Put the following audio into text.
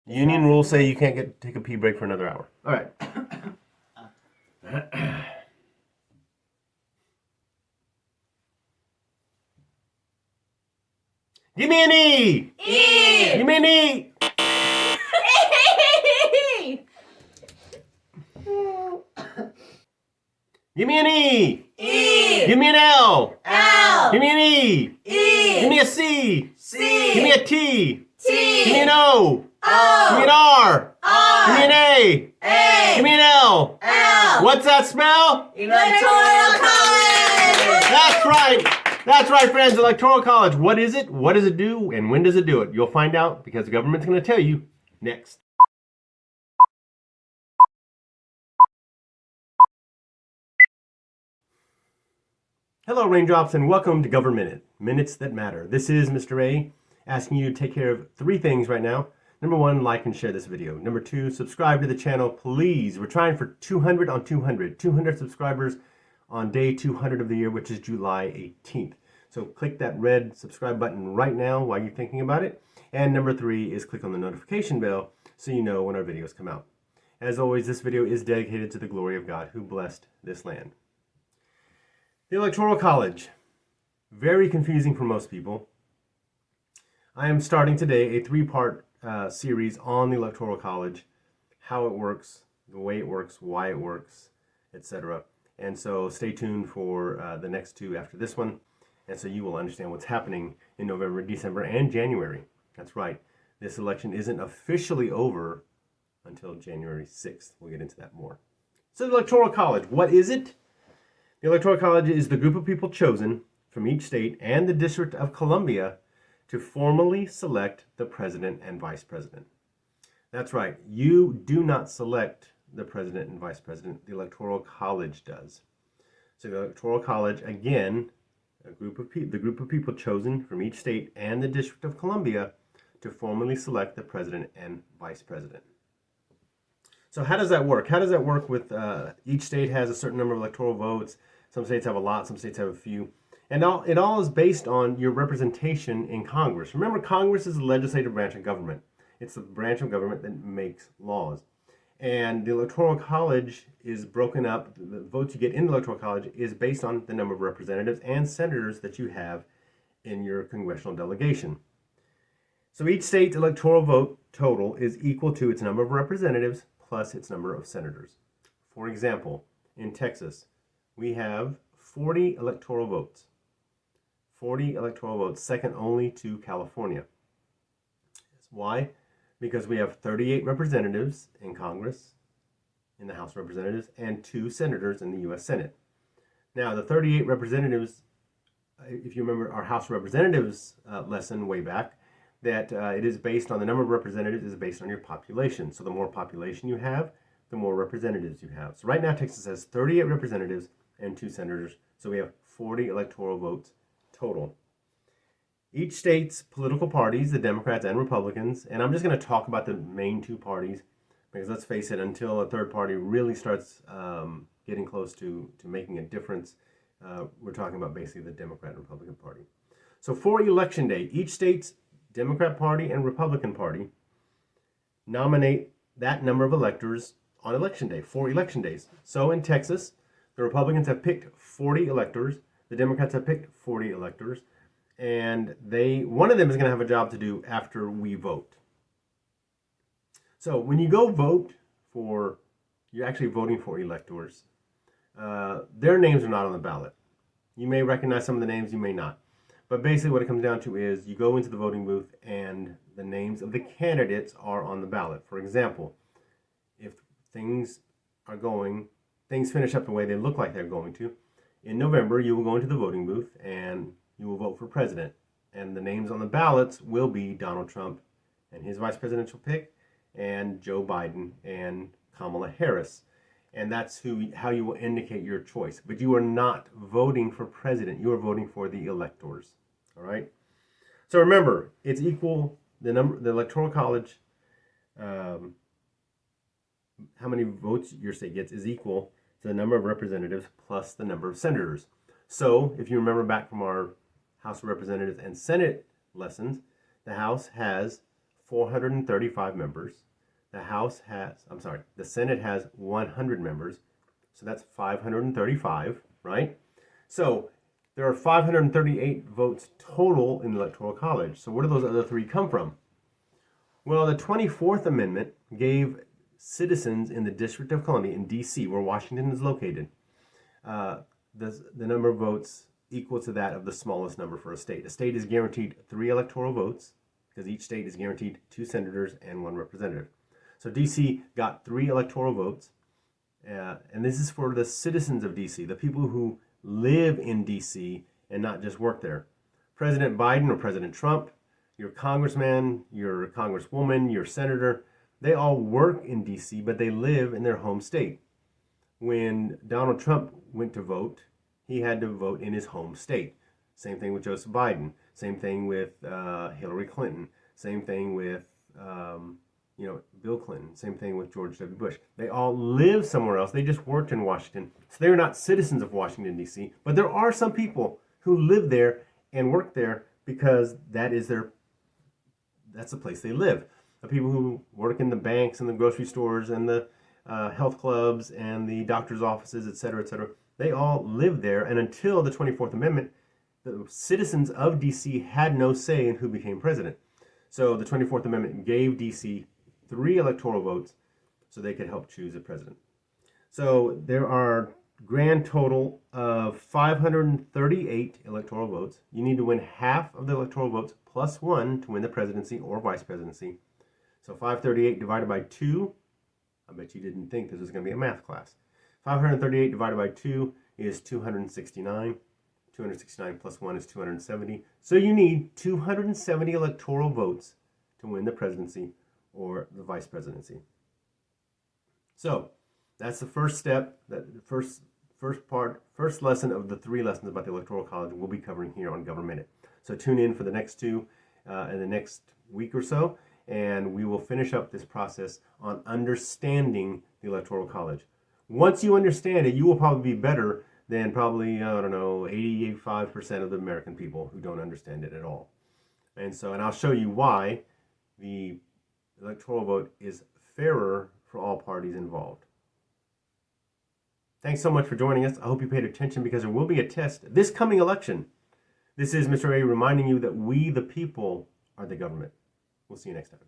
Union rules say you can't take a pee break for another hour. All right. Give me an E! E! Give me an E! Give me an E! E! Give me an L! L! Give me an E! E! Give me a C! C! Give me a T! T! Give me an O! O! Give me an R! R! Give me an A! A! Give me an L! L! What's that spell? Electoral College! That's right! That's right, friends. Electoral College. What is it? What does it do? And when does it do it? You'll find out because the government's going to tell you next. Hello, Raindrops, and welcome to Government Minutes That Matter. This is Mr. A asking you to take care of 3 things right now. Number 1, like and share this video. Number 2, subscribe to the channel, please. We're trying for 200 on 200. 200 subscribers on day 200 of the year, which is July 18th. So click that red subscribe button right now while you're thinking about it. And number 3 is click on the notification bell so you know when our videos come out. As always, this video is dedicated to the glory of God who blessed this land. The Electoral College. Very confusing for most people. I am starting today a 3-part series on the Electoral College, how it works, the way it works, why it works, etc. And so stay tuned for the next 2 after this one. And so you will understand what's happening in November, December, and January. That's right. This election isn't officially over until January 6th. We'll get into that more. So the Electoral College, what is it? The Electoral College is the group of people chosen from each state and the District of Columbia to formally select the president and vice president. That's right. You do not select the president and vice president. The Electoral College does. So the Electoral College, again, the group of people chosen from each state and the District of Columbia to formally select the president and vice president. So how does that work? How does that work with each state has a certain number of electoral votes? Some states have a lot, some states have a few. And it all is based on your representation in Congress. Remember, Congress is the legislative branch of government. It's the branch of government that makes laws. And the Electoral College is broken up. The votes you get in the Electoral College is based on the number of representatives and senators that you have in your congressional delegation. So each state's electoral vote total is equal to its number of representatives plus its number of senators. For example, in Texas, we have 40 electoral votes. 40 electoral votes, second only to California. Why? Because we have 38 representatives in Congress, in the House of Representatives, and 2 senators in the U.S. Senate. Now, the 38 representatives, if you remember our House of Representatives lesson way back, that it is based on the number of representatives is based on your population. So the more population you have, the more representatives you have. So right now, Texas has 38 representatives and 2 senators. So we have 40 electoral votes total. Each state's political parties, the Democrats and Republicans, and I'm just going to talk about the main 2 parties because let's face it, until a third party really starts getting close to making a difference, we're talking about basically the Democrat and Republican Party. So for Election Day, each state's Democrat Party and Republican Party nominate that number of electors on Election Day, 4 election days. So in Texas, the Republicans have picked 40 electors, the Democrats have picked 40 electors, and one of them is going to have a job to do after we vote. So when you go vote you're actually voting for electors, their names are not on the ballot. You may recognize some of the names, you may not. But basically what it comes down to is you go into the voting booth and the names of the candidates are on the ballot. For example, if things finish up the way they look like they're going to, in November you will go into the voting booth and you will vote for president. And the names on the ballots will be Donald Trump and his vice presidential pick, and Joe Biden and Kamala Harris. And that's how you will indicate your choice. But you are not voting for president. You are voting for the electors. All right? So remember, it's equal, the Electoral College, how many votes your state gets is equal to the number of representatives plus the number of senators. So if you remember back from our House of Representatives and Senate lessons, the House has 435 members. The Senate has 100 members. So that's 535, right? So there are 538 votes total in the Electoral College. So where do those other three come from? Well, the 24th Amendment gave citizens in the District of Columbia in D.C., where Washington is located, the number of votes equal to that of the smallest number for a state. A state is guaranteed 3 electoral votes because each state is guaranteed 2 senators and 1 representative. So D.C. got 3 electoral votes, and this is for the citizens of D.C., the people who live in D.C. and not just work there. President Biden or President Trump, your congressman, your congresswoman, your senator, they all work in D.C., but they live in their home state. When Donald Trump went to vote, he had to vote in his home state. Same thing with Joseph Biden. Same thing with Hillary Clinton. Same thing with Bill Clinton. Same thing with George W. Bush. They all live somewhere else. They just worked in Washington. So they're not citizens of Washington, D.C., but there are some people who live there and work there because that's the place they live. The people who work in the banks and the grocery stores and the health clubs and the doctor's offices, et cetera, they all live there. And until the 24th Amendment, the citizens of D.C. had no say in who became president. So the 24th Amendment gave D.C. 3 electoral votes so they could help choose a president. So there are grand total of 538 electoral votes. You need to win half of the electoral votes plus 1 to win the presidency or vice presidency. So 538 divided by 2, I bet you didn't think this was going to be a math class. 538 divided by 2 is 269. 269 plus 1 is 270. So you need 270 electoral votes to win the presidency or the vice presidency. So that's the first step, that first lesson of the 3 lessons about the Electoral College we'll be covering here on Government Minute. So tune in for the next 2 in the next week or so, and we will finish up this process on understanding the Electoral College. Once you understand it, you will probably be better than probably, 85% of the American people who don't understand it at all. And I'll show you why the electoral vote is fairer for all parties involved. Thanks so much for joining us. I hope you paid attention because there will be a test this coming election. This is Mr. A reminding you that we, the people, are the government. We'll see you next time.